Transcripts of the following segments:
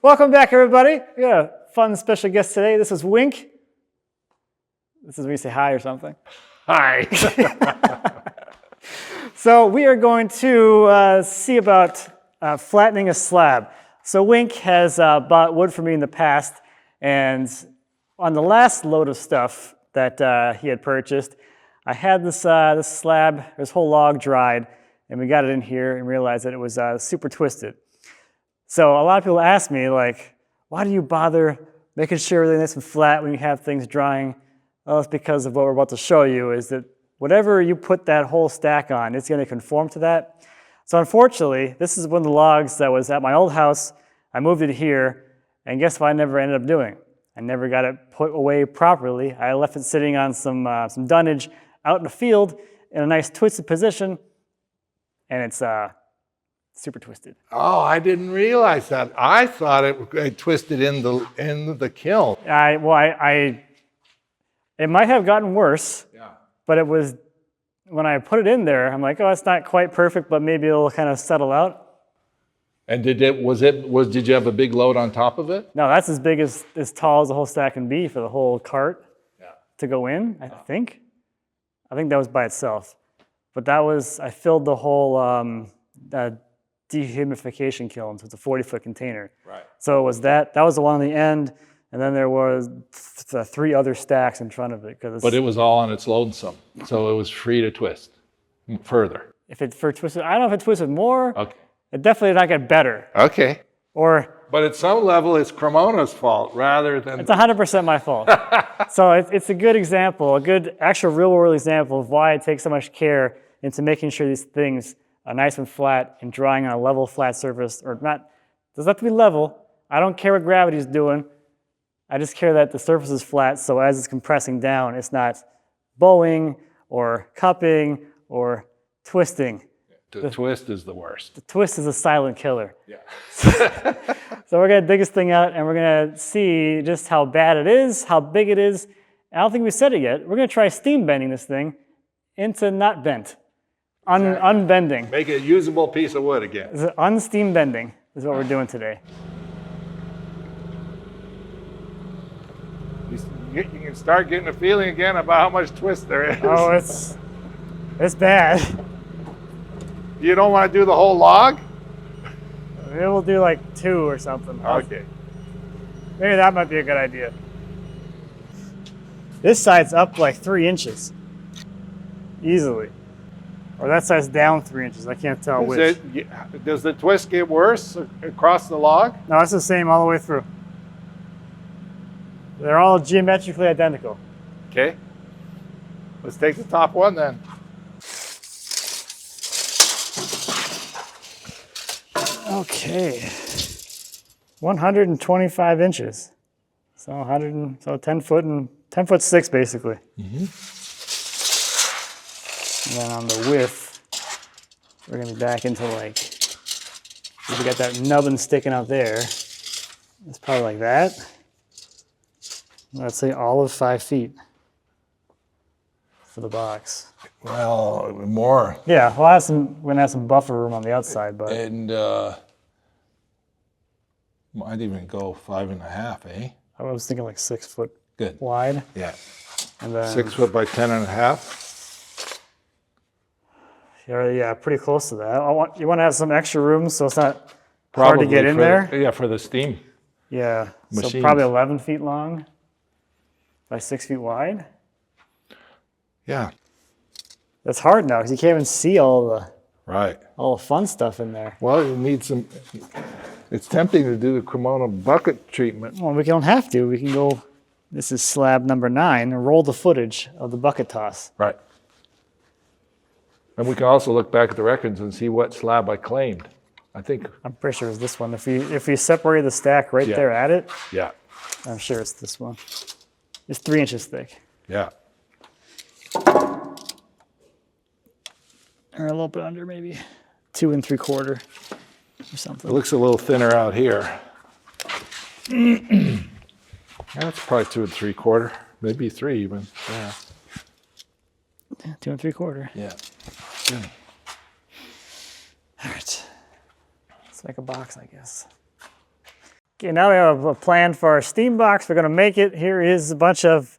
Welcome back, everybody. We got a fun special guest today. This is Wink. This is when you say hi or something. Hi. So we are going to see about flattening a slab. So Wink has bought wood for me in the past, and on the last load of stuff that he had purchased, I had this slab, this whole log dried, and we got it in here and realized that it was super twisted. So a lot of people ask me, like, why do you bother making sure everything's nice and flat when you have things drying? Well, it's because of what we're about to show you, is that whatever you put that whole stack on, it's going to conform to that. So unfortunately, this is one of the logs that was at my old house. I moved it here, and guess what I never ended up doing? I never got it put away properly. I left it sitting on some dunnage out in the field in a nice twisted position, and it's super twisted. Oh, I didn't realize that. I thought it twisted in the kiln. It might have gotten worse. Yeah. But it was, when I put it in there, I'm like, oh, it's not quite perfect, but maybe it'll kind of settle out. And did you have a big load on top of it? No, that's as tall as the whole stack can be for the whole cart to go in, I think. I think that was by itself. But that was, I filled the whole dehumidification kiln, so it's a 40-foot container. Right. So it was that was the one on the end, and then there was 3 other stacks in front of it. But it was all on its lonesome, so it was free to twist further. If it twisted, I don't know if it twisted more. Okay. It definitely did not get better. Okay. But at some level, it's Cremona's fault rather than... It's 100% my fault. So it's a good example, a good actual real-world example of why I take so much care into making sure these things are nice and flat and drying on a level, flat surface, or not. It doesn't have to be level. I don't care what gravity's doing. I just care that the surface is flat, so as it's compressing down, it's not bowing or cupping or twisting. The twist is the worst. The twist is a silent killer. Yeah. So we're going to dig this thing out, and we're going to see just how bad it is, how big it is. I don't think we said it yet. We're going to try steam bending this thing into not bent. Unbending. Make it a usable piece of wood again. Unsteam bending is what we're doing today. You can start getting a feeling again about how much twist there is. Oh, it's bad. You don't want to do the whole log? Maybe we'll do like 2 or something. Okay. Maybe that might be a good idea. This side's up like 3 inches. Easily. Or that side's down 3 inches. I can't tell which. Does the twist get worse across the log? No, it's the same all the way through. They're all geometrically identical. Okay. Let's take the top one then. Okay. 125 inches. So 10 foot and 10 foot 6 basically. Mm-hmm. And then on the width, we're gonna be back into like, we got that nubbin sticking out there. It's probably like that. Let's say all of 5 feet for the box. Well, more. Yeah, we're gonna have some buffer room on the outside, but. And might even go 5.5, eh? I was thinking like 6 foot Good. wide. Yeah. And then 6 foot by 10.5. Yeah, pretty close to that. You want to have some extra room so it's not hard to get in there. Yeah, for the steam. Yeah, machines. So probably 11 feet long by 6 feet wide. Yeah. That's hard now because you can't even see all the fun stuff in there. Well, you need some. It's tempting to do the Cremona bucket treatment. Well, we don't have to. We can go. This is slab number 9. And roll the footage of the bucket toss. Right. And we can also look back at the records and see what slab I claimed. I'm pretty sure it's this one. If we separate the stack right there at it, yeah, I'm sure it's this one. It's 3 inches thick. Yeah. Or a little bit under, maybe 2 3/4 or something. It looks a little thinner out here. That's probably 2 3/4, maybe 3 even. Yeah. 2 3/4. Yeah. All right. Let's make a box, I guess. Okay, now we have a plan for our steam box. We're going to make it. Here is a bunch of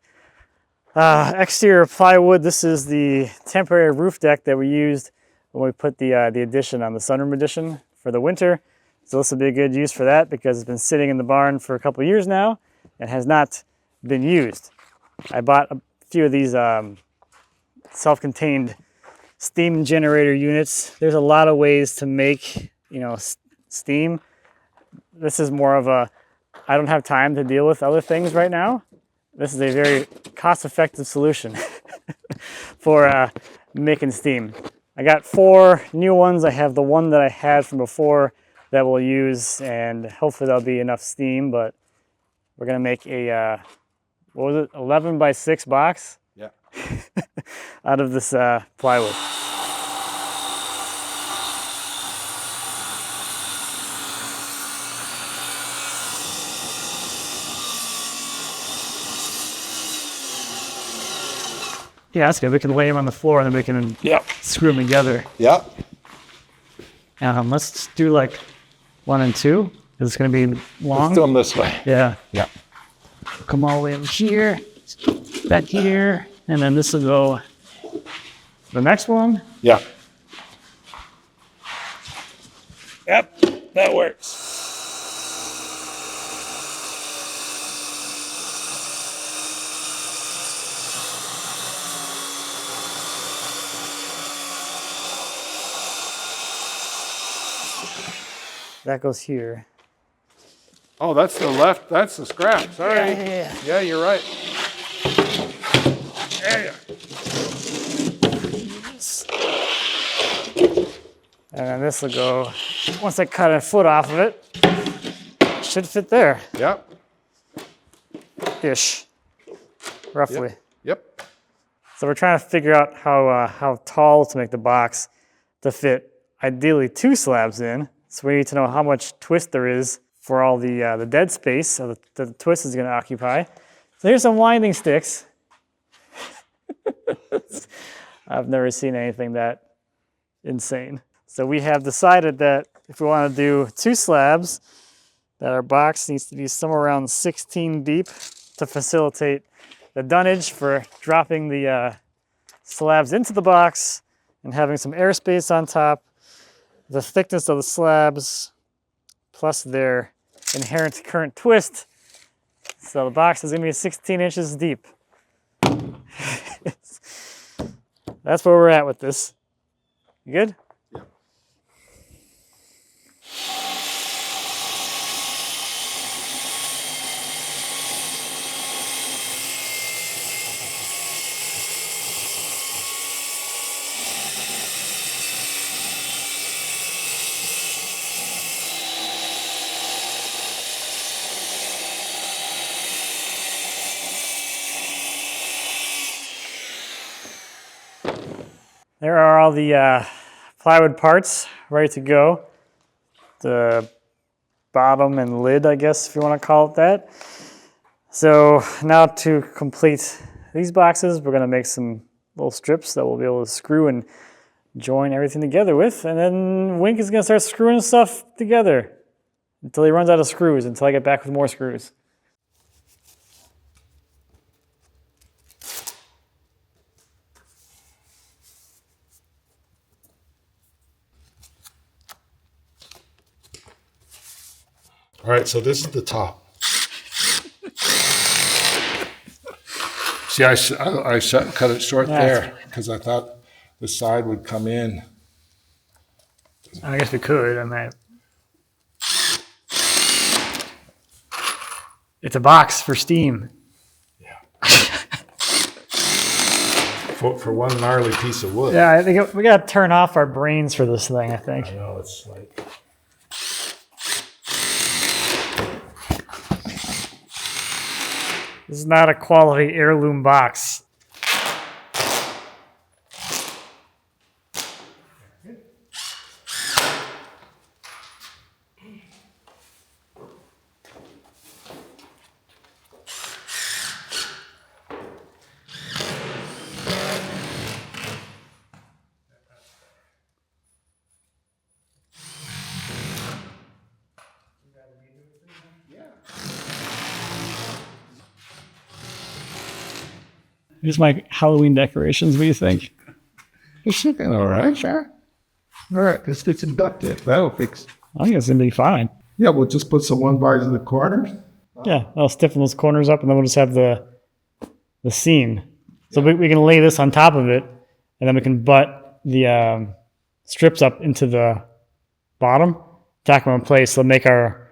exterior plywood. This is the temporary roof deck that we used when we put the addition on the sunroom addition for the winter. So this will be a good use for that because it's been sitting in the barn for a couple of years now and has not been used. I bought a few of these self-contained steam generator units. There's a lot of ways to make, steam. This is more of a, I don't have time to deal with other things right now. This is a very cost-effective solution for making steam. I got 4 new ones. I have the one that I had from before that we'll use, and hopefully there'll be enough steam, but we're gonna make a, what was it, 11 by 6 box? Yeah. Out of this plywood. Yeah, that's good. We can lay them on the floor and then we can screw them together. Yep. Let's do like 1 and 2. It's going to be long. Let's do them this way. Yeah. Yeah. Come all the way over here, back here, and then this will go the next one. Yeah. Yep, that works. That goes here. Oh, that's the left. That's the scrap. Sorry. Yeah, you're right. There And then this will go, once I cut a foot off of it, should fit there. Yep. Ish, roughly. Yep. So we're trying to figure out how tall to make the box to fit ideally 2 slabs in. So we need to know how much twist there is for all the dead space that the twist is going to occupy. So here's some winding sticks. I've never seen anything that insane. So we have decided that if we want to do 2 slabs, that our box needs to be somewhere around 16 deep to facilitate the dunnage for dropping the slabs into the box and having some airspace on top. The thickness of the slabs plus their inherent current twist. So the box is going to be 16 inches deep. That's where we're at with this. You good? Yeah. There are all the plywood parts ready to go. The bottom and lid, I guess, if you want to call it that. So now to complete these boxes, we're going to make some little strips that we'll be able to screw and join everything together with. And then Wink is going to start screwing stuff together until he runs out of screws, until I get back with more screws. All right, so this is the top. See, I cut it short there because I thought the side would come in. I guess we could. I mean, it's a box for steam. Yeah. for one gnarly piece of wood. Yeah, I think we got to turn off our brains for this thing, I think. I know, it's like... This is not a quality heirloom box. Here's my Halloween decorations. What do you think? It's looking all right, sure. All right, let's get some duct tape. That'll fix. I think it's gonna be fine. Yeah, we'll just put some 1x in the corners. Yeah, I'll stiffen those corners up, and then we'll just have the seam. So we can lay this on top of it, and then we can butt the strips up into the bottom, tack them in place. So make our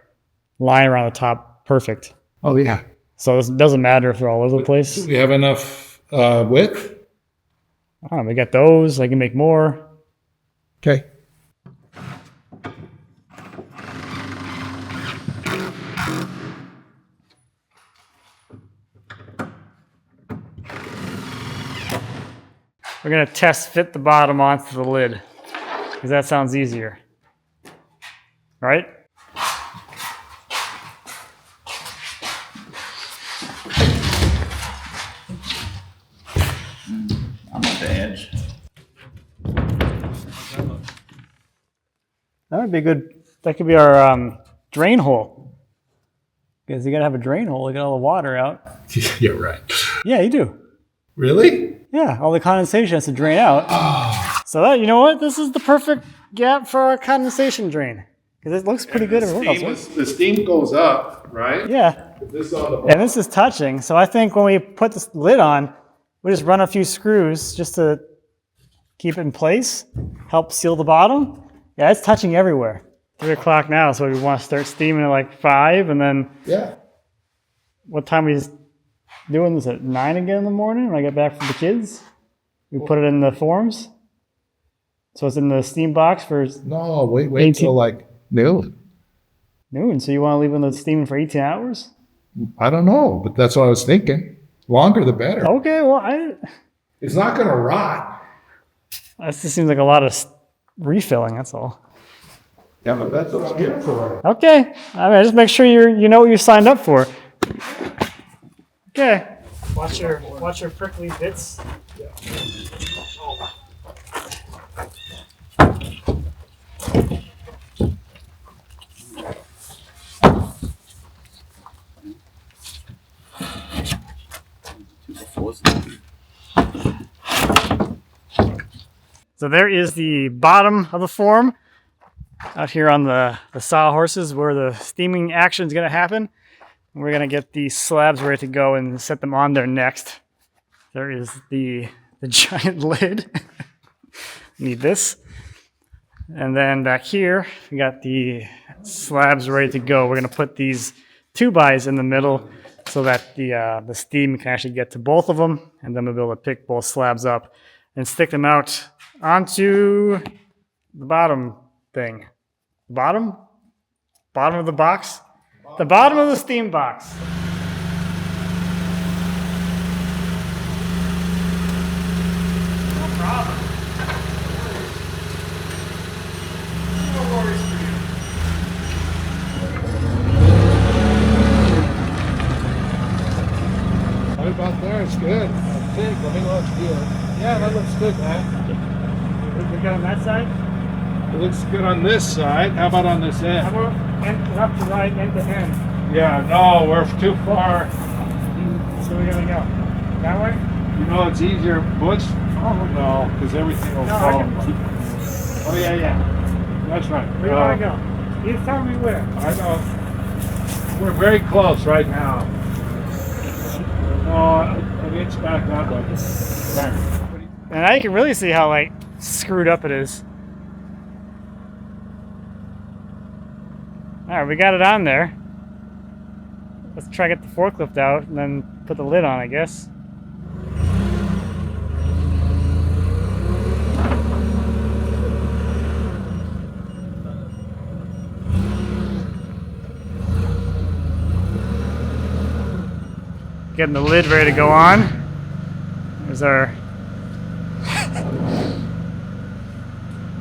line around the top perfect. Oh yeah. So it doesn't matter if they're all over the place. Do we have enough width? I don't know, we got those. I can make more. Okay. We're gonna test fit the bottom onto the lid, because that sounds easier. Right? I'm at the edge. That would be good. That could be our drain hole. Because you gotta have a drain hole to get all the water out. You're right. Yeah, you do. Really? Yeah, all the condensation has to drain out. So that, you know what? This is the perfect gap for our condensation drain. Because it looks pretty good everywhere else. The steam goes up, right? Yeah, This is on the and this is touching. So I think when we put this lid on, we just run a few screws just to keep it in place, help seal the bottom. Yeah, it's touching everywhere. 3 o'clock now, so we want to start steaming at like 5, and then Yeah. what time are we doing this at 9 again in the morning when I get back from the kids? We put it in the forms. So it's in the steam box for No, wait 18. till like noon. noon. So you want to leave it steaming for 18 hours? I don't know, but that's what I was thinking. Longer the better. Okay, well, It's not going to rot. this just seems like a lot of refilling, that's all. Yeah, but that's what I'm here for. Okay, I mean, just make sure you know what you signed up for. Okay. Watch your prickly bits. So there is the bottom of the form out here on the sawhorses where the steaming action is going to happen. We're going to get these slabs ready to go and set them on there next. There is the giant lid. Need this. And then back here, we got the slabs ready to go. We're going to put these 2x in the middle so that the steam can actually get to both of them. And then we'll be able to pick both slabs up and stick them out onto the bottom thing. Bottom? Bottom of the box? The bottom of the steam box. No problem. No worries for you. Right about there, it's good. I think. Let me look good. Yeah, that looks good, man. We got on that side? It looks good on this side. How about on this How end? about left to right, end to end? Yeah, no, we're too far. So we're gonna go that way? You know, it's easier. Butch? Oh, no, because everything will No, I fall. can. Oh, yeah. That's right. Where do you want to go? You tell me where. I know. We're very close right now. An inch back that way. There. And now you can really see how like screwed up it is. All right, we got it on there. Let's try to get the forklift out and then put the lid on, I guess. Getting the lid ready to go on. There's our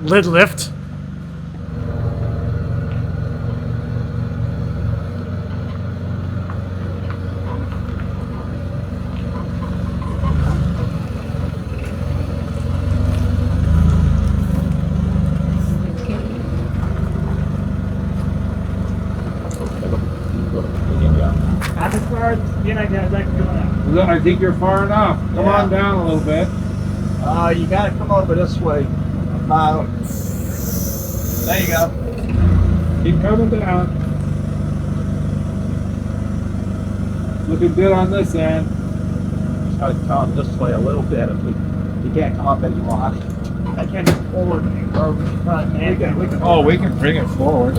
lid lift. I'm as far as you know, guys, I can go now. I think you're far enough. Come on down a little bit. You got to come over this way. About. There you go. Keep coming down. Looking good on this end. Try to come this way a little bit. If you can't come up anymore. I can't just forward or We can. We can bring it forward.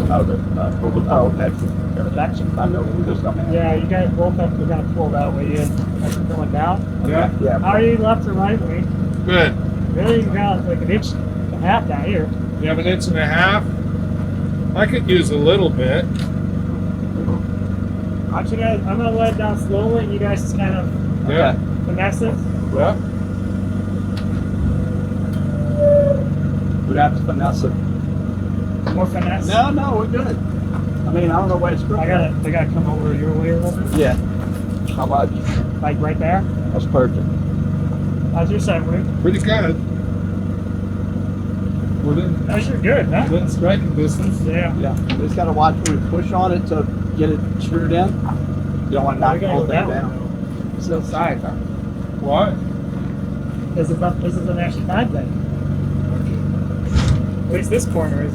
That's I know we do something. Yeah, you guys both have to kind of pull that way in. Like you're going down. Yeah. Yeah. How are you left or right way? Good. Really? You got like an inch and a half down here. You have an inch and a half. I could use a little bit. I'm gonna let it down slowly and you guys just kind of Yeah. finesse it. Yeah. We'd have to finesse it. More finesse. No, we're good. I mean, I don't know where it's going. I gotta come over your way a little bit. Yeah. How much? Like right there. That's perfect. How's your side, Wade? Pretty good. Within, How's your good, huh? within striking distance. Yeah. Yeah. You just got to watch when we push on it to get it screwed in. You don't want to knock the whole thing down. Still side, huh? What? This is an actually side thing. At least this corner is.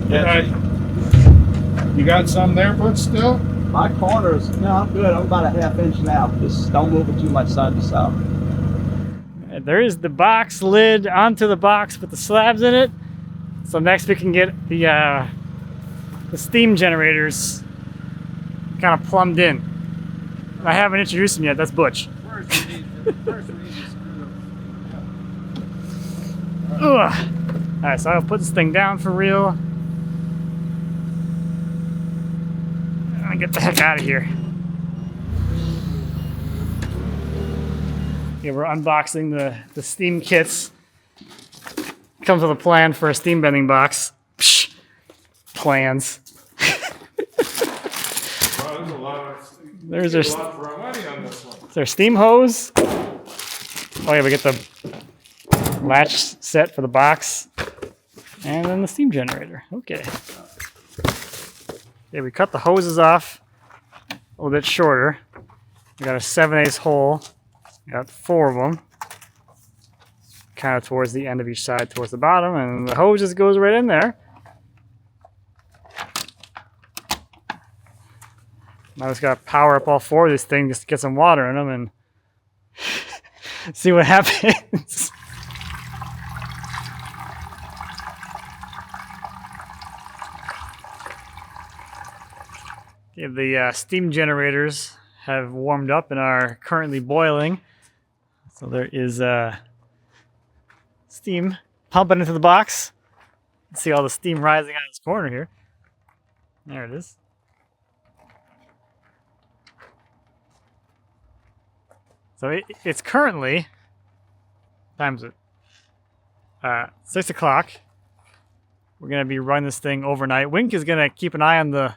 Yeah. You got some there, but still? My corners, no, I'm good. I'm about a half inch now. Just don't move it too much side to side. There is the box lid onto the box with the slabs in it. So next we can get the steam generators kind of plumbed in. I haven't introduced him yet. That's Butch. First we need to screw. Ugh. All right, so I'll put this thing down for real. And get the heck out of here. Yeah, we're unboxing the steam kits. Comes with a plan for a steam bending box. Psh, plans. There's a lot There's of for our money on this one. their steam hose. Oh yeah, we get the latch set for the box. And then the steam generator. Okay. Yeah, we cut the hoses off a little bit shorter. We got a 7/8 hole. Got 4 of them. Kind of towards the end of each side, towards the bottom, and the hose just goes right in there. Now I just got to power up all 4 of these things just to get some water in them and see what happens. Okay, the steam generators have warmed up and are currently boiling. So there is steam pumping into the box. You can see all the steam rising out of this corner here. There it is. So it's currently, what time is it? 6 o'clock. We're going to be running this thing overnight. Wink is going to keep an eye on the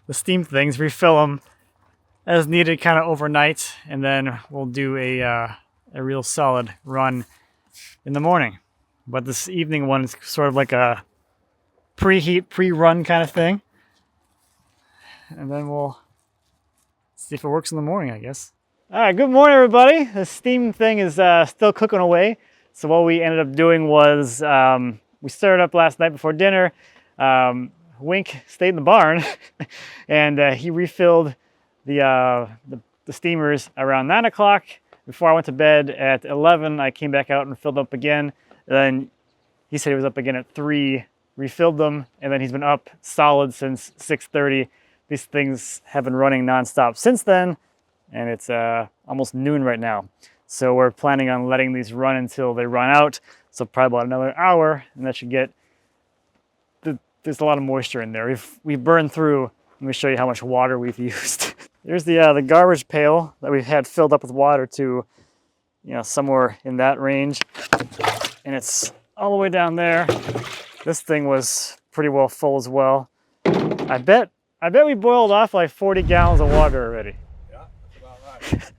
the steam things, refill them as needed kind of overnight, and then we'll do a real solid run in the morning. But this evening one is sort of like a preheat, pre-run kind of thing. And then we'll see if it works in the morning, I guess. All right, good morning, everybody. The steam thing is still cooking away. So what we ended up doing was we started up last night before dinner. Wink stayed in the barn, and he refilled the steamers around 9 o'clock. Before I went to bed at 11, I came back out and filled up again. And then he said he was up again at 3, refilled them, and then he's been up solid since 6:30. These things have been running nonstop since then, and it's almost noon right now. So we're planning on letting these run until they run out. So probably about another hour, and that should get, there's a lot of moisture in there. We've burned through. Let me show you how much water we've used. There's the garbage pail that we've had filled up with water to, somewhere in that range. And it's all the way down there. This thing was pretty well full as well. I bet we boiled off like 40 gallons of water already. Yeah, that's about right.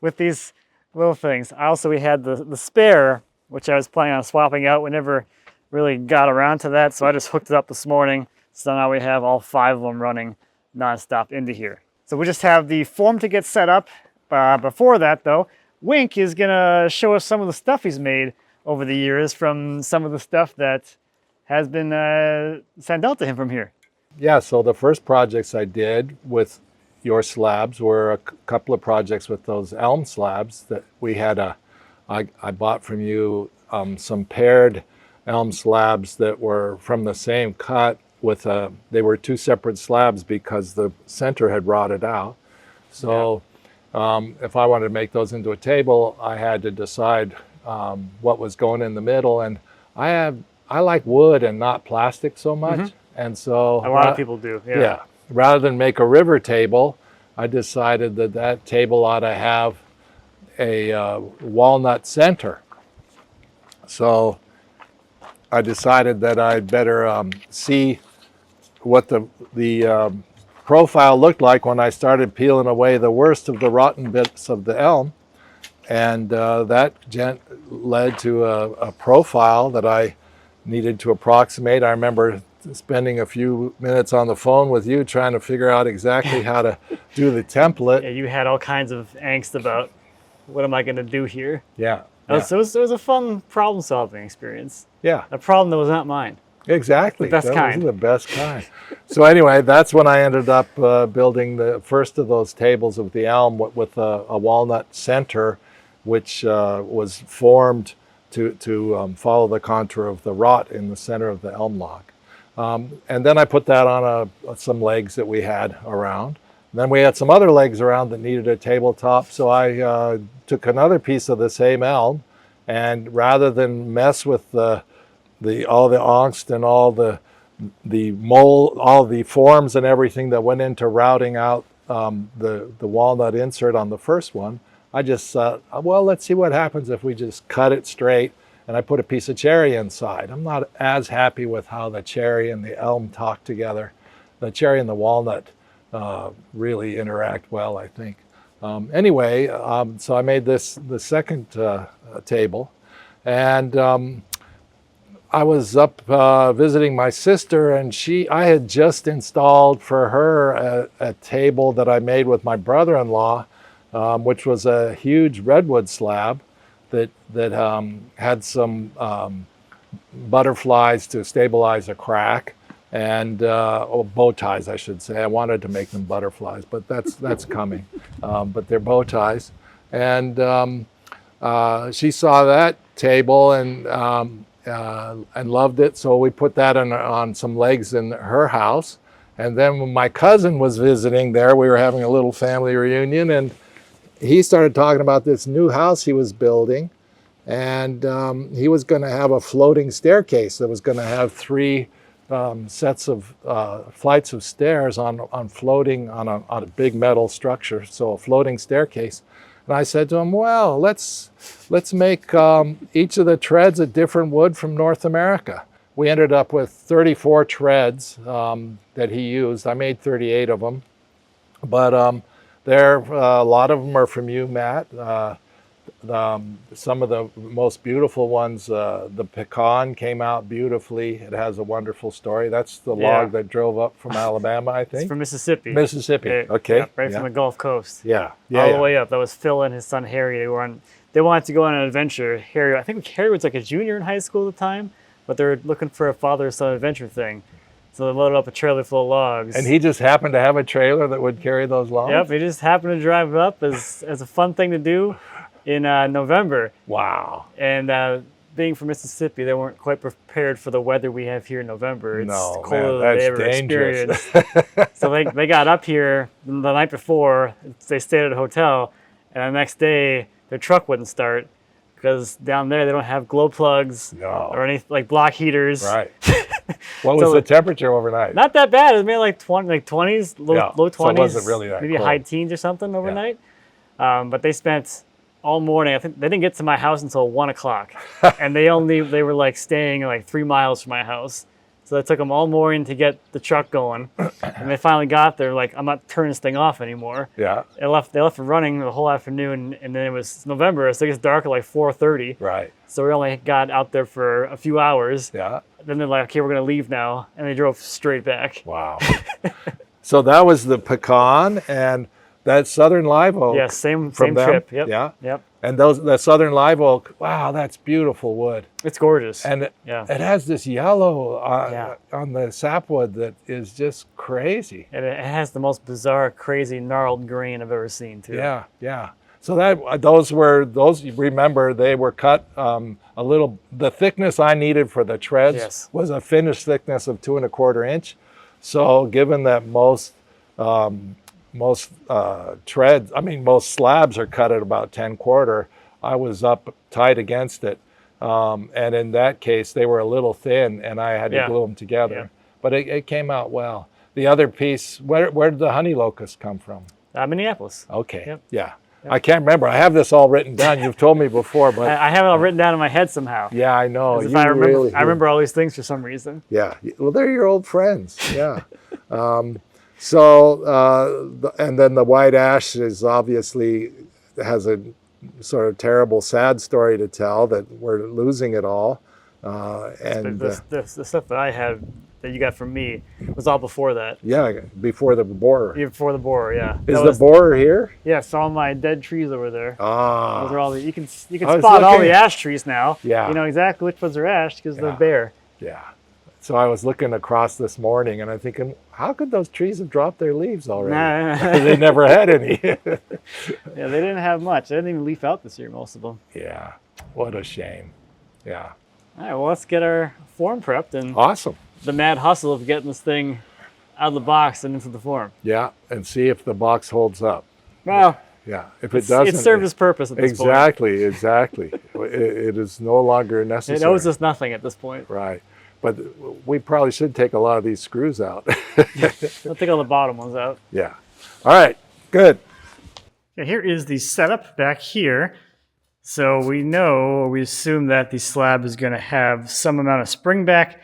With these little things. Also, we had the spare, which I was planning on swapping out. We never really got around to that, so I just hooked it up this morning. So now we have all 5 of them running nonstop into here. So we just have the form to get set up. Before that though, Wink is gonna show us some of the stuff he's made over the years from some of the stuff that has been sent out to him from here. Yeah, so the first projects I did with your slabs were a couple of projects with those elm slabs that we had. I bought from you some paired elm slabs that were from the same cut with they were 2 separate slabs because the center had rotted out. So if I wanted to make those into a table, I had to decide what was going in the middle. And I like wood and not plastic so much. And so A lot of people do. yeah, rather than make a river table, I decided that that table ought to have a walnut center. So I decided that I'd better see what the profile looked like when I started peeling away the worst of the rotten bits of the elm. And that led to a profile that I needed to approximate. I remember spending a few minutes on the phone with you trying to figure out exactly how to do the template. Yeah, you had all kinds of angst about what am I going to do here. Yeah. So it was a fun problem-solving experience. Yeah. A problem that was not mine. Exactly. The best that kind. Was the best kind. So anyway, that's when I ended up building the first of those tables of the elm with a walnut center, which was formed to follow the contour of the rot in the center of the elm log. And then I put that on some legs that we had around. Then we had some other legs around that needed a tabletop, so I took another piece of the same elm, and rather than mess with all the angst and all the mold, all the forms and everything that went into routing out the walnut insert on the first one, I just thought, well, let's see what happens if we just cut it straight. And I put a piece of cherry inside. I'm not as happy with how the cherry and the elm talk together. The cherry and the walnut really interact well, I think. Anyway, so I made the second table, and I was up visiting my sister, and I had just installed for her a table that I made with my brother-in-law, which was a huge redwood slab that had some butterflies to stabilize a crack, and bow ties, I should say. I wanted to make them butterflies, but that's coming. But they're bow ties, and she saw that table and loved it. So we put that on some legs in her house. And then when my cousin was visiting there, we were having a little family reunion, and he started talking about this new house he was building, and he was going to have a floating staircase that was going to have 3 sets of flights of stairs on floating on a big metal structure, so a floating staircase. And I said to him, well, let's make each of the treads a different wood from North America. We ended up with 34 treads that he used. I made 38 of them, but a lot of them are from you, Matt. Some of the most beautiful ones, the pecan came out beautifully. It has a wonderful story. That's the log that drove up from Alabama, I think. It's from Mississippi. Mississippi, okay. Yeah, right from the Gulf Coast. Yeah. All the way up. That was Phil and his son Harry. They wanted to go on an adventure. I think Harry was like a junior in high school at the time, but they were looking for a father-son adventure thing. So they loaded up a trailer full of logs. And he just happened to have a trailer that would carry those logs? Yep, he just happened to drive it up as a fun thing to do in November. Wow. And being from Mississippi, they weren't quite prepared for the weather we have here in November. It's colder than they ever experienced. So they got up here the night before. They stayed at a hotel, and the next day their truck wouldn't start because down there they don't have glow plugs or any like block heaters. Right. What was the temperature overnight? Not that bad. It was maybe like 20s, low 20s. So it wasn't really that maybe cold. high teens or something overnight. But they spent all morning. I think they didn't get to my house until 1 o'clock, and they were like staying like 3 miles from my house, So it took them all morning to get the truck going. And they finally got there, like, I'm not turning this thing off anymore. Yeah. They left it running the whole afternoon, and then it was November, so it gets dark at like 4:30. Right. So we only got out there for a few hours. Yeah. Then they're like, okay, we're gonna leave now, and they drove straight back. Wow. So that was the pecan and that southern live oak. Yeah, same from them? trip. Yep. Yeah. Yep. And the southern live oak. Wow, that's beautiful wood. It's gorgeous. And yeah. it has this yellow Yeah. on the sapwood that is just crazy. And it has the most bizarre, crazy, gnarled grain I've ever seen too. Yeah, yeah. So those remember they were cut a little. The thickness I needed for the treads Yes. was a finished thickness of 2 1/4 inch. So given that most treads, I mean most slabs are cut at about 10 1/4, I was up tight against it. And in that case, they were a little thin, and I had to Yeah. glue them together. Yeah. But it came out well. The other piece, where did the honey locust come from? Minneapolis. Okay. Yep. Yeah. I can't remember. I have this all written down. You've told me before, but I have it all written down in my head somehow. yeah, I know. As if You I remember, really, I remember all these things for some reason. Yeah. Well, they're your old friends. Yeah. And then the white ash is obviously has a sort of terrible, sad story to tell that we're losing it all. And The stuff that I had that you got from me was all before that. yeah, before the borer. Even before the borer, yeah. Is That the was- borer here? Yeah, so all my dead trees over there. Ah. Those are all the, you can I was spot all looking- the ash trees now. Yeah. You know exactly which ones are ash because Yeah. they're bare. Yeah. So I was looking across this morning and I'm thinking, how could those trees have dropped their leaves already? Nah. They never had any. Yeah, they didn't have much. They didn't even leaf out this year, most of them. Yeah. What a shame. Yeah. All right, well, let's get our form prepped and Awesome. the mad hustle of getting this thing out of the box and into the form. Yeah. And see if the box holds up. Well, Yeah. If it doesn't. it served its purpose at this point. Exactly. It is no longer necessary. It owes us nothing at this point. Right. But we probably should take a lot of these screws out. I'll take all the bottom ones out. Yeah. All right. Good. Okay, here is the setup back here. So we know, or we assume that the slab is going to have some amount of spring back.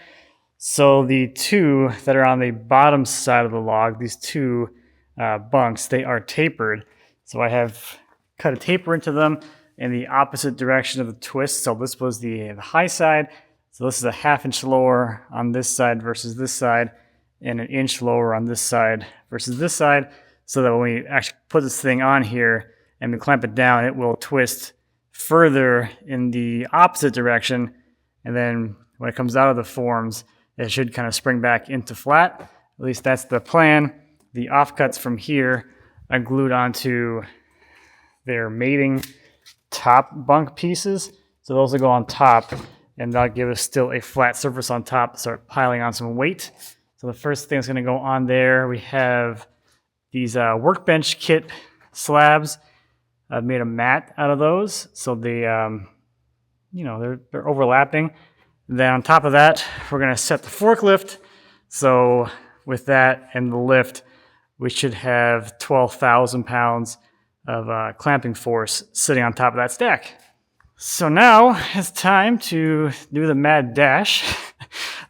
So the two that are on the bottom side of the log, these two bunks, they are tapered. So I have cut a taper into them in the opposite direction of the twist. So this was the high side. So this is a 1/2 inch lower on this side versus this side, and 1 inch lower on this side versus this side. So that when we actually put this thing on here and we clamp it down, it will twist further in the opposite direction. And then when it comes out of the forms, it should kind of spring back into flat. At least that's the plan. The offcuts from here are glued onto their mating top bunk pieces. So those will go on top, and that'll give us still a flat surface on top to start piling on some weight. So the first thing that's going to go on there, we have these workbench kit slabs. I've made a mat out of those, so they, they're overlapping. Then on top of that, we're going to set the forklift. So with that and the lift, we should have 12,000 pounds of clamping force sitting on top of that stack. So now it's time to do the mad dash.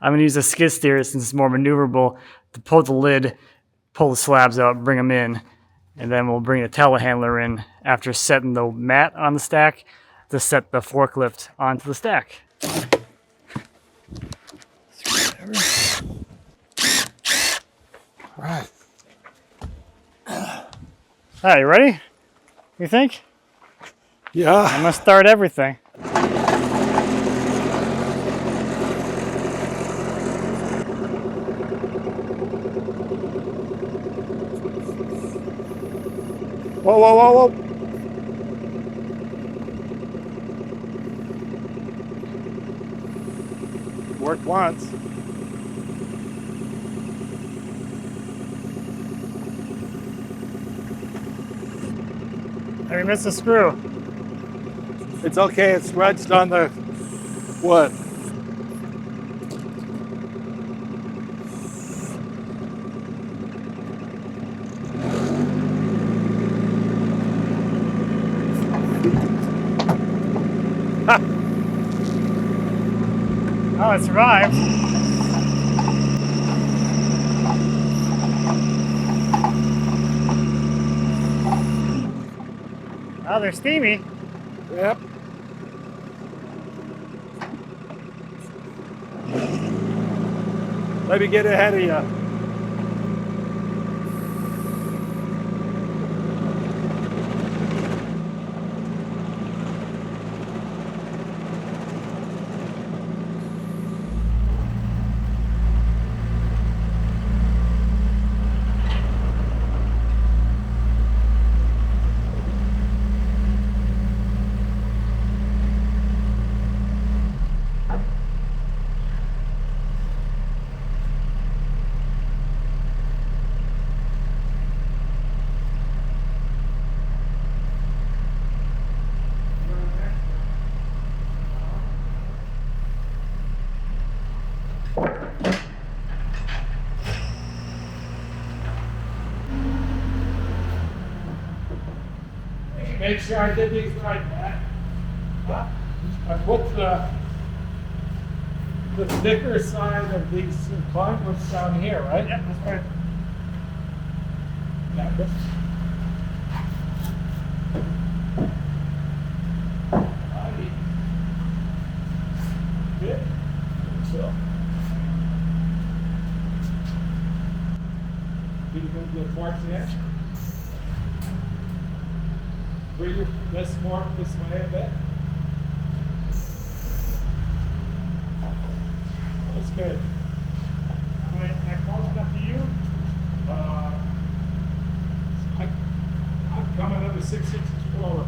I'm going to use a skid steer since it's more maneuverable to pull the lid, pull the slabs out, bring them in, and then we'll bring the telehandler in after setting the mat on the stack to set the forklift onto the stack. Right. All right, you ready? You think? Yeah. I'm going to start everything. Whoa, whoa, whoa, whoa. Worked once. I missed a screw. It's okay. It's wedged on the wood. Oh, it survived. Oh, they're steamy. Yep. Let me get ahead of you. Make sure I did these right, Matt. I put the thicker side of these conduits down here, right? Yep, that's right. Yeah, this. Alrighty. Good. So. Did you go to the forks yet? Bring your this more this way a bit. That's good. Wait, that close enough to you? I'm coming another 6 inches forward.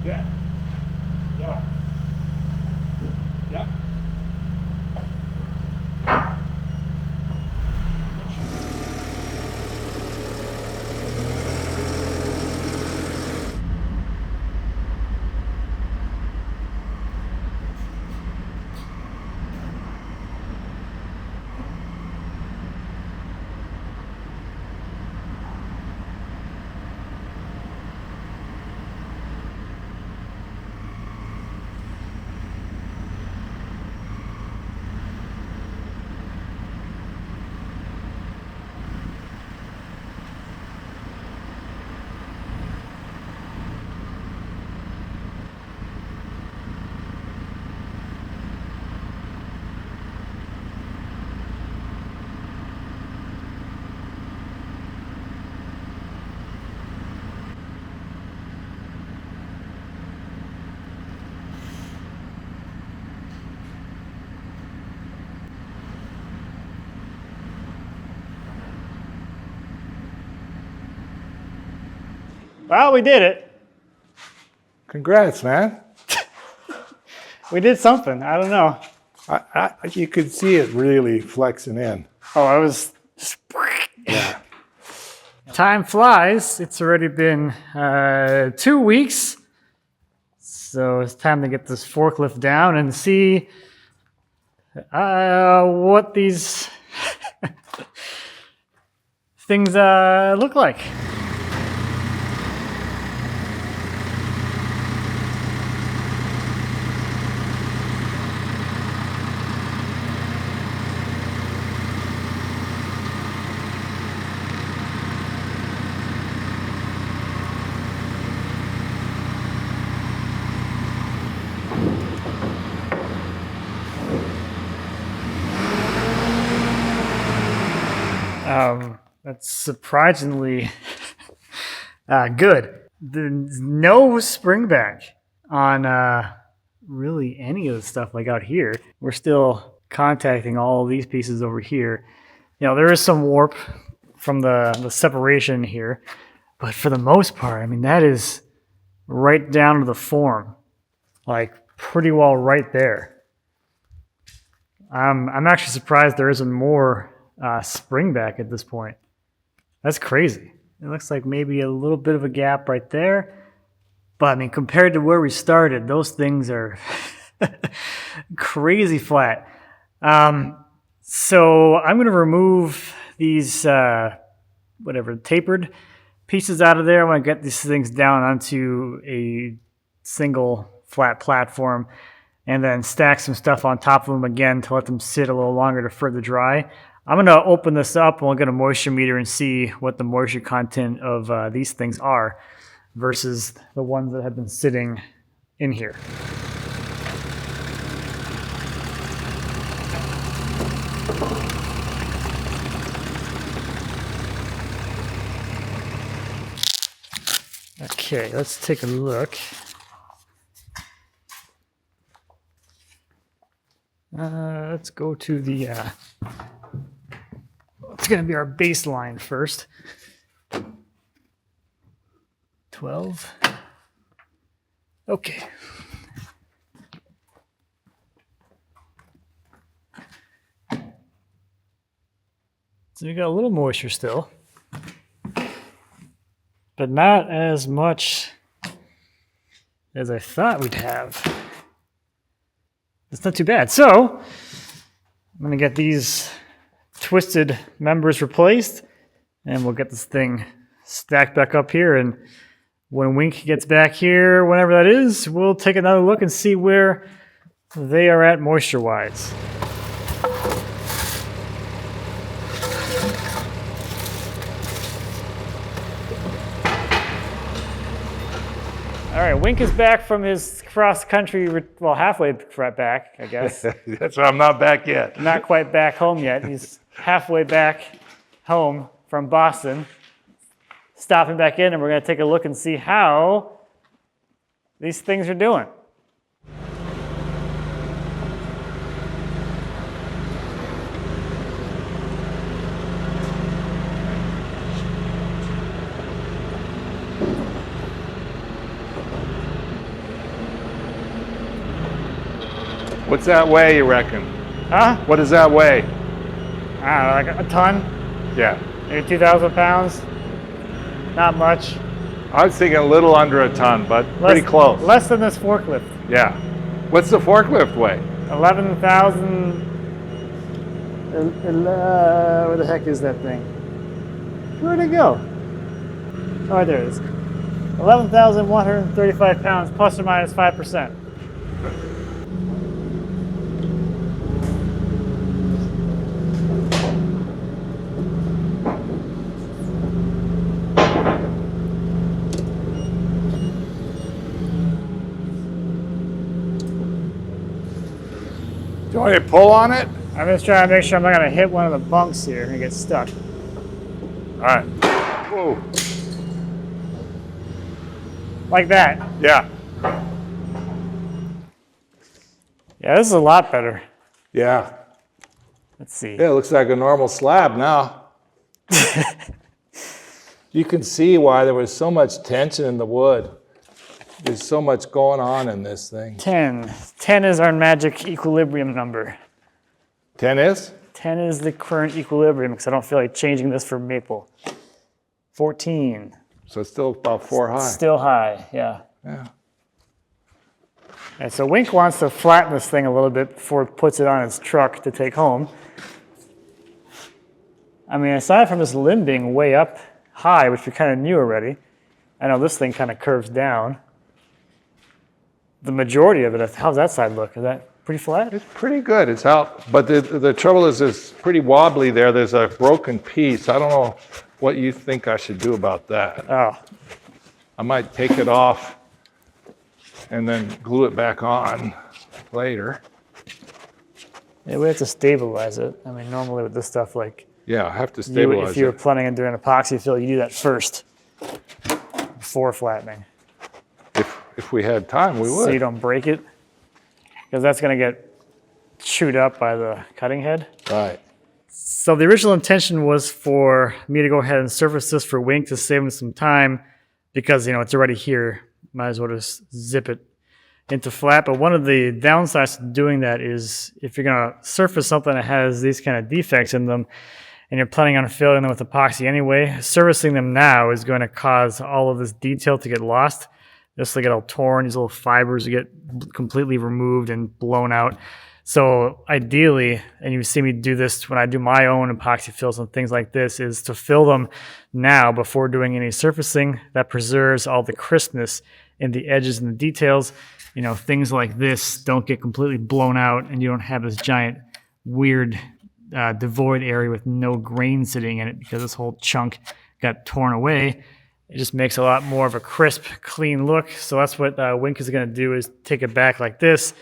Yeah. Yeah. Yeah. Well, we did it. Congrats, man. We did something. I don't know. You could see it really flexing in. Oh, I was. Yeah. Time flies. It's already been 2 weeks. So it's time to get this forklift down and see what these things look like. That's surprisingly good. There's no spring back on really any of the stuff like out here. We're still contacting all of these pieces over here. You know, there is some warp from the separation here, but for the most part, I mean, that is right down to the form, like pretty well right there. I'm actually surprised there isn't more spring back at this point. That's crazy. It looks like maybe a little bit of a gap right there. But I mean, compared to where we started, those things are crazy flat. So I'm going to remove these, tapered pieces out of there. I want to get these things down onto a single flat platform and then stack some stuff on top of them again to let them sit a little longer to further dry. I'm going to open this up and we'll get a moisture meter and see what the moisture content of these things are. versus the ones that have been sitting in here. Okay, let's take a look. Let's go to the, it's going to be our baseline first. 12. Okay. So we got a little moisture still, but not as much as I thought we'd have. It's not too bad. So I'm going to get these twisted members replaced, and we'll get this thing stacked back up here. And when Wink gets back here, whenever that is, we'll take another look and see where they are at moisture-wise. All right, Wink is back from his cross-country, well, halfway back, I guess. That's why I'm not back yet. Not quite back home yet. He's halfway back home from Boston. Stopping back in, and we're going to take a look and see how these things are doing. What's that weigh, you reckon? Huh? What does that weigh? I don't know, like a ton? Yeah. Maybe 2,000 pounds? Not much. I was thinking a little under a ton, but pretty close. Less than this forklift. Yeah. What's the forklift weigh? 11,000. Where the heck is that thing? Where'd it go? Oh, there it is. 11,135 pounds, plus or minus 5%. Do you want me to pull on it? I'm just trying to make sure I'm not going to hit one of the bunks here and get stuck. All right. Whoa. Like that. Yeah. Yeah, this is a lot better. Yeah. Let's see. Yeah, it looks like a normal slab now. You can see why there was so much tension in the wood. There's so much going on in this thing. 10. 10 is our magic equilibrium number. 10 is? 10 is the current equilibrium because I don't feel like changing this for maple. 14. So it's still about 4 high. Still high, yeah. Yeah. And so Wink wants to flatten this thing a little bit before he puts it on his truck to take home. I mean, aside from this limb being way up high, which we kind of knew already, I know this thing kind of curves down. The majority of it, how's that side look? Is that pretty flat? It's pretty good. It's out. But the trouble is it's pretty wobbly there. There's a broken piece. I don't know what you think I should do about that. Oh, I might take it off and then glue it back on later. yeah, we have to stabilize it. I mean, normally with this stuff, like, Yeah, I have to stabilize if you were it. planning on doing epoxy fill, you do that first before flattening. If we had time, we would. So you don't break it, because that's going to get chewed up by the cutting head. Right. So the original intention was for me to go ahead and surface this for Wink to save him some time, because, you know, it's already here. Might as well just zip it into flat. But one of the downsides to doing that is if you're going to surface something that has these kind of defects in them, and you're planning on filling them with epoxy anyway, servicing them now is going to cause all of this detail to get lost. This will get all torn, these little fibers get completely removed and blown out. So ideally, and you see me do this when I do my own epoxy fills and things like this, is to fill them now before doing any surfacing. That preserves all the crispness in the edges and the details. You know, things like this don't get completely blown out and you don't have this giant weird devoid area with no grain sitting in it because this whole chunk got torn away. It just makes a lot more of a crisp, clean look. So that's what Wink is going to do, is take it back like this,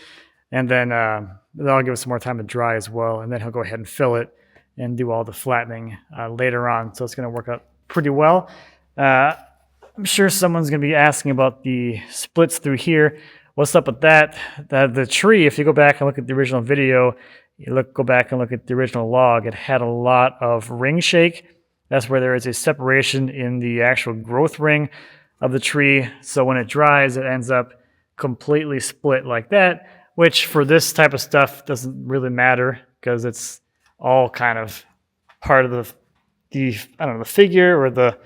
and then that'll give us some more time to dry as well. And then he'll go ahead and fill it and do all the flattening later on. So it's going to work out pretty well. I'm sure someone's going to be asking about the splits through here. What's up with that? The tree, if you go back and look at the original video, go back and look at the original log, it had a lot of ring shake. That's where there is a separation in the actual growth ring of the tree. So when it dries, it ends up completely split like that, which for this type of stuff doesn't really matter because it's all kind of part of the I don't know, the figure or the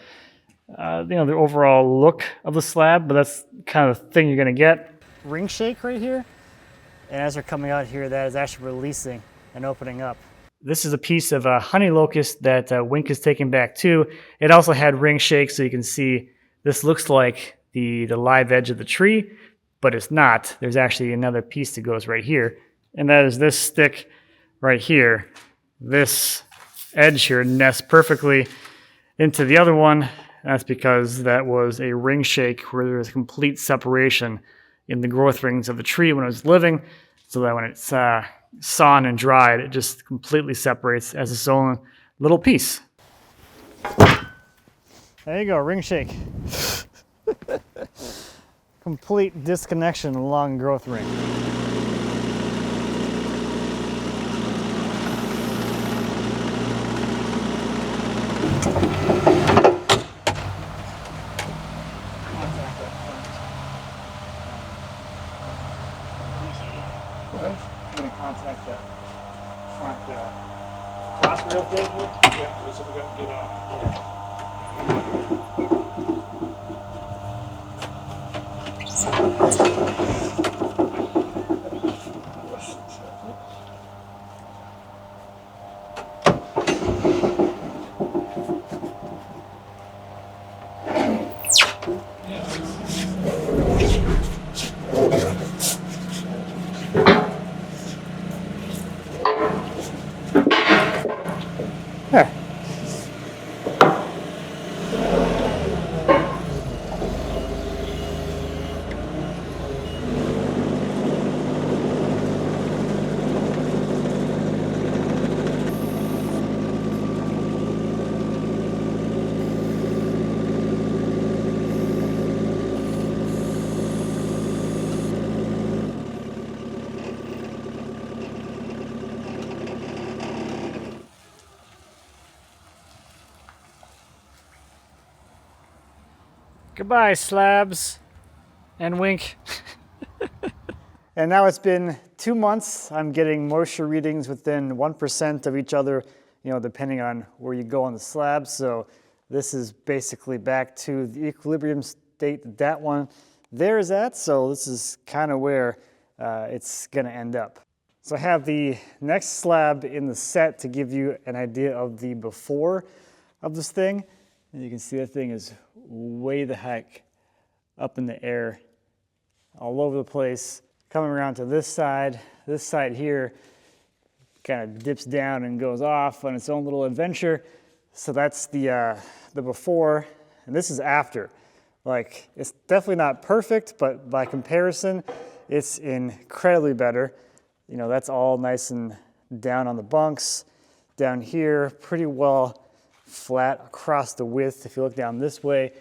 the overall look of the slab, but that's kind of the thing you're going to get. Ring shake right here, and as they're coming out here, that is actually releasing and opening up. This is a piece of honey locust that Wink is taking back too. It also had ring shake, so you can see this looks like the live edge of the tree, but it's not. There's actually another piece that goes right here, and that is this stick right here. This edge here nests perfectly into the other one. That's because that was a ring shake where there was complete separation in the growth rings of the tree when it was living, so that when it's sawn and dried, it just completely separates as its own little piece. There you go, ring shake. Complete disconnection along growth ring. I'm going to contact the front cross rail gate here. Yeah, so we're going to get off. There. Goodbye, Slabs and Wink. And now it's been 2 months. I'm getting moisture readings within 1% of each other, depending on where you go on the slab. So this is basically back to the equilibrium state that one there is at. So this is kind of where it's going to end up. So I have the next slab in the set to give you an idea of the before of this thing. And you can see that thing is way the heck up in the air, all over the place. Coming around to this side here kind of dips down and goes off on its own little adventure. So that's the before, and this is after. Like, it's definitely not perfect, but by comparison, it's incredibly better. That's all nice and down on the bunks. Down here, pretty well flat across the width. If you look down this way,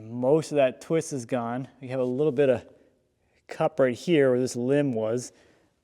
most of that twist is gone. We have a little bit of cup right here where this limb was,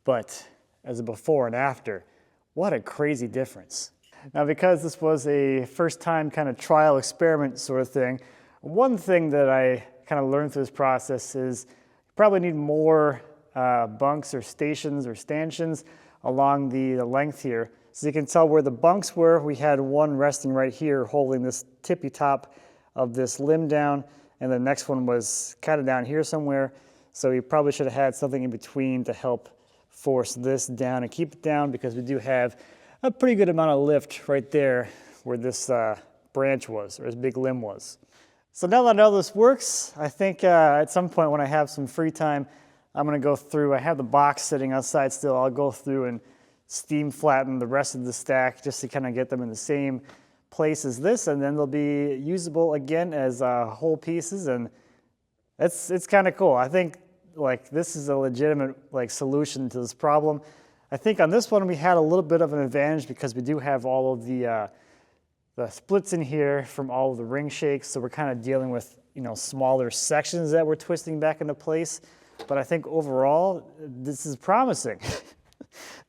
but as a before and after, what a crazy difference. Now, because this was a first time kind of trial experiment sort of thing, one thing that I kind of learned through this process is you probably need more bunks or stations or stanchions along the length here. So you can tell where the bunks were. We had one resting right here holding this tippy top of this limb down, and the next one was kind of down here somewhere. So you probably should have had something in between to help force this down and keep it down, because we do have a pretty good amount of lift right there where this branch was, or this big limb was. So now that I know this works, I think at some point when I have some free time, I'm going to go through. I have the box sitting outside still. I'll go through and steam flatten the rest of the stack just to kind of get them in the same place as this, and then they'll be usable again as whole pieces, and it's kind of cool. I think like this is a legitimate like solution to this problem. I think on this one we had a little bit of an advantage because we do have all of the splits in here from all of the ring shakes, so we're kind of dealing with smaller sections that we're twisting back into place. But I think overall this is promising.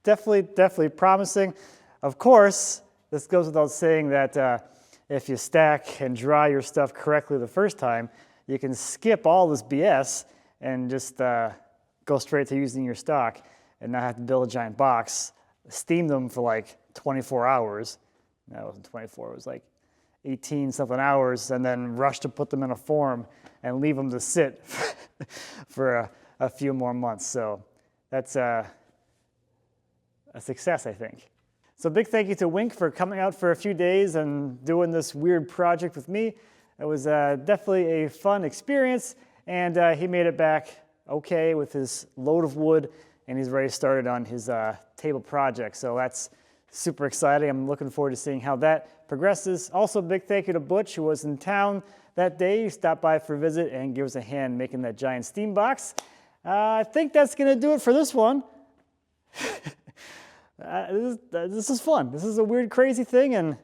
definitely promising. Of course, this goes without saying that if you stack and dry your stuff correctly the first time, you can skip all this BS and just go straight to using your stock and not have to build a giant box, steam them for like 24 hours. No, it wasn't 24, it was like 18 something hours, and then rush to put them in a form and leave them to sit for a few more months. So that's a success, I think. So big thank you to Wink for coming out for a few days and doing this weird project with me. It was definitely a fun experience, and he made it back okay with his load of wood, and he's already started on his table project. So that's super exciting. I'm looking forward to seeing how that progresses. Also, big thank you to Butch, who was in town that day. He stopped by for a visit and gave us a hand making that giant steam box. I think that's going to do it for this one. This is fun. This is a weird, crazy thing, and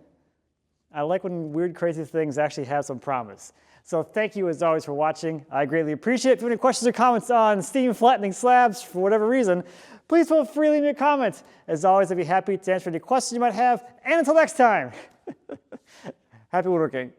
I like when weird, crazy things actually have some promise. So thank you, as always, for watching. I greatly appreciate it. If you have any questions or comments on steam flattening slabs for whatever reason, please feel free to leave me a comment. As always, I'd be happy to answer any questions you might have. And until next time, happy woodworking.